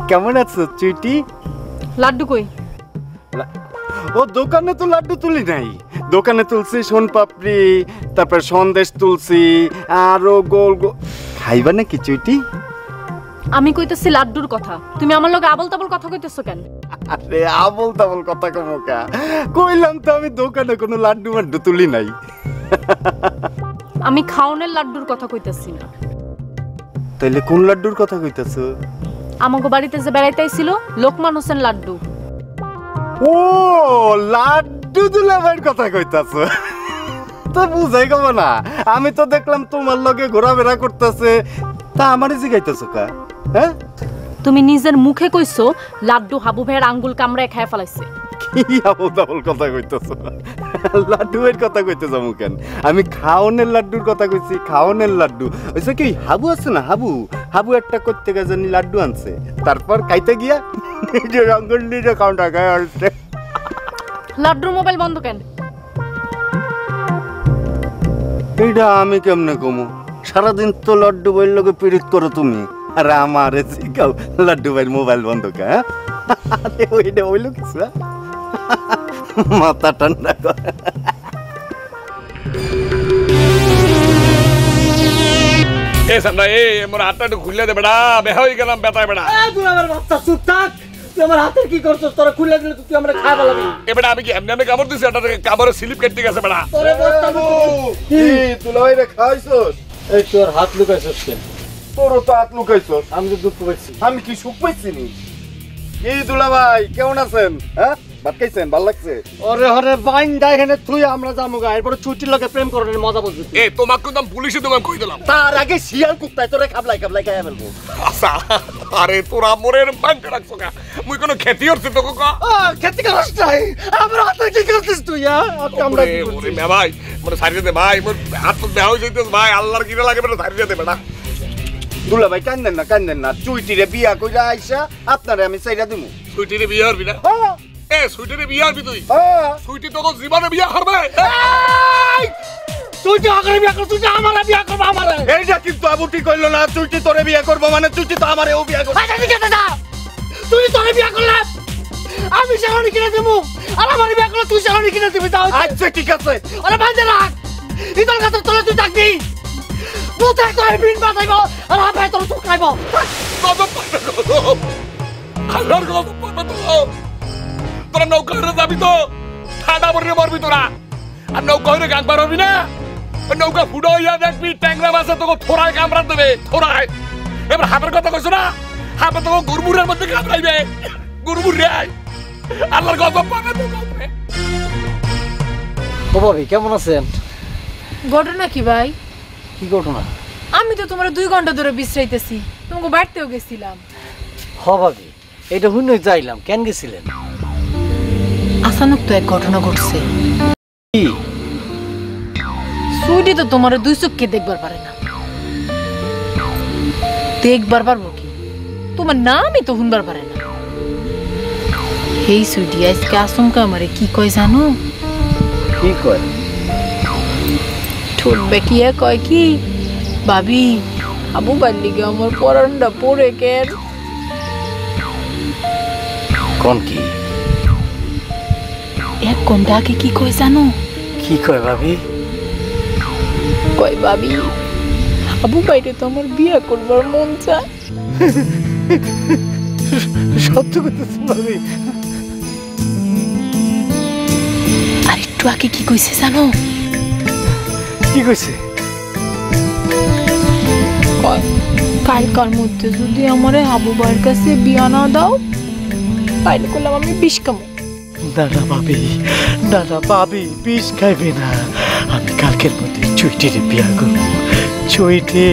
কেমন আছো চুইটি? লাড্ডু কই? ও দোকানে তো লাড্ডু তুলি নাই, দোকানে তুলছি সোন পাপড়ি, তারপর সন্দেশ তুলছি, আরো গোল গোল। খাইবা নাকি চুইটি? আমি কইতেছি লাড্ডুর কথা, তুমি আমার লগে আবল তাবল কথা কইতেছো কেন? আরে আবল তাবল কথা কমকা, কইলাম তো আমি দোকানে কোনো লাড্ডু মাড্ডু তুলি নাই। আমি খাওনের লাড্ডুর কথা কইতেছি না। তাইলে কোন লাড্ডুর কথা কইতাছো? আমাগো বাড়িতে যে বেড়াইতে আইছিল লোকমান হোসেন লাড্ডু। ও লাড্ডু দুলাভাইয়ের কথা কইতাছো? তো বুঝাই গেল না, আমি তো দেখলাম তোমার লগে ঘোরাফেরা করতেছে, তা আমারে জিগাইতেছো কা? হ্যাঁ তুমি নিজের মুখে কইছো লাড্ডু হাবু ভাইয়ের আঙ্গুল কামড়ায় খায় ফেলাইছে। কি আবল তাবল কথা কইতেছো? লাড্ডুয়ের কথা কইতে যাবো কেন? আমি খাওনের লাড্ডুর কথা কইছি, খাওনের লাড্ডু। ওইসে কি হাবু আছে না, হাবু হাবু একটা করতে গিয়ে জানি লাড্ডু আনছে, তারপর খাইতে গিয়া নিজের আঙ্গুল নিজে কাউন্টা খায় আসছে। লাড্ডুর মোবাইল বন্ধ কেন? এইটা আমি কেমনে কমু? সারাদিন তো লাড্ডু ভাইয়ের লগে পীড়িত করো তুমি, আর আমারে শিখাও লাড্ডু ভাইয়ের মোবাইল বন্ধ কে? আরে ওইটা হইল কিছু, মাথা ঠান্ডা করে। এ সামনে এ মোর হাতটা একটু খুলে দে বেটা, বেহা হয়ে গেলাম বেটায় বেটা। তুই আমার বাচ্চা চুপ থাক, তুই আমার হাতের কি করছস? তোরা খুলে দিলে তুই আমরা খাই ফেলাবি। এ বেটা আমি কি এমনি এমনি কামড় দিছি? এটা কামড়ের স্লিপ কেটে গেছে বেটা। তোরে বস্তা কি তুলাই রে খাইছস? এই তোর হাত লুকাইছস কেন? তোর তো হাত লুকাইছস, আমি তো দুঃখ পাইছি। আমি কি সুখ পাইছি নি? কি দুলা ভাই কেমন আছেন? হ্যাঁ ভাত খাইছেন? ভাল লাগছে? ওরে হরে বাইন দা এখানে তুই আমরা যামুগা, এরপর ছুটির লগে প্রেম করার মজা বুঝবি। এ তোমাকে তো পুলিশে তোমাকে কই দিলাম। তার আগে শিয়াল কুত্তায় তোরে খাবলাই খাবলাই খাইয়া ফেলবো। আচ্ছা আরে তোরা মোরের বাঙ্কে রাখছো কা? মুই কোনো ক্ষতি হচ্ছে তোকে কা? খেতে করছ নাই, আমার হাতে কি করছিস তুই? আমরা কি করছিস? ওরে মে ভাই মোরে সারিয়ে দে ভাই, মোর হাত তো বেহা হয়ে যাইতেছ ভাই, আল্লাহর কিরা লাগে বেটা, সারিয়ে দে বেটা। দুলা ভাই কান্দেন না কান্দেন না, চুইটিরে বিয়া কইরা আইসা আপনারে আমি চাইরা দিমু। সুইটিরে বিয়ে হবি না? এ সুইটিরে বিয়ে হবি তুই? সুইটি তোকে জীবনে বিয়ে করবে? তুই তো আগে বিয়া কর, তুই আমারে বিয়া করব আমারে। এইটা কিন্তু আবুটি কইলো না, চুইটি তোরে বিয়া করব মানে চুইটি তো আমারেও বিয়া করবে। আচ্ছা ঠিক আছে না, তুই তোরে বিয়া করলে আমি শাড়ি কিনে দেবো, আর আমারে বিয়া করলে তুই শাড়ি কিনে দিবি। তাও আচ্ছা ঠিক আছে। আরে বাইরে রাখ, ইদর কাছে তোলে তুই ডাকবি, কোথায় তোর বিন বাজাইব আর আমি তোর চুপ খাইব। কত আল্লাহর কত পাবে তো? তোরা নৌকা হয়ে যাবি তো, ঠান্ডা পড়ে মরবি তোরা। আর নৌকা হয়ে গাং পারবি না, নৌকা ফুটো হইয়া দেখবি ট্যাংরা মাছে তোকে থোড়ায় কামড়া দেবে, থোড়ায়। এবার হাতের কথা কইছো না, হাতে তোকে গুরমুরের মধ্যে কামড়াইবে, গুরমুর রে। আল্লাহর কত পাবে তো? ও ভাবি কেমন আছেন? ঘটনা কি ভাই? কি ঘটনা? আমি তো তোমার 2 ঘন্টা ধরে বিশ্রাইতেছি, তোমাকে বাড়তেও গেছিলাম। হ ভাবি এটা হুইনই যাইলাম, কেন গেছিলেন? আচানক তো এক ঘটনা ঘটছে। কি? সুইটি তো তোমার 2 চোখকে দেখবার পারে না। দেখবার পারবো কি, তোমার নামই তো শুনবার পারে না। এই সুইটি আজকে আচমকা আমারে কি কয় জানো? কি কয়? ঠোঁট বেঁকিয়ে কয় কি, ভাবি আবু বাল্লিকে আমার পরানটা পড়ে কেন? কোন কি? 1 ঘন্টা আগে কি কয় জানো? কি কয় ভাবি? কয় ভাবি আবু বাইরে তো আমার বিয়ে করবার মন চায়। সত্য কইতেছেন ভাবি? আর একটু আগে কি কইছে জানো? কি কইছে? কালকার মধ্যে যদি আমারে আবু ভাইয়ের কাছে বিয়া না দাও তাইলে করলাম আমি বিষ খাবো। দাদা ভাবি বিষ খাইবে না, আমি কালকের মধ্যে চুইটিরে বিয়া করবো। চুইটি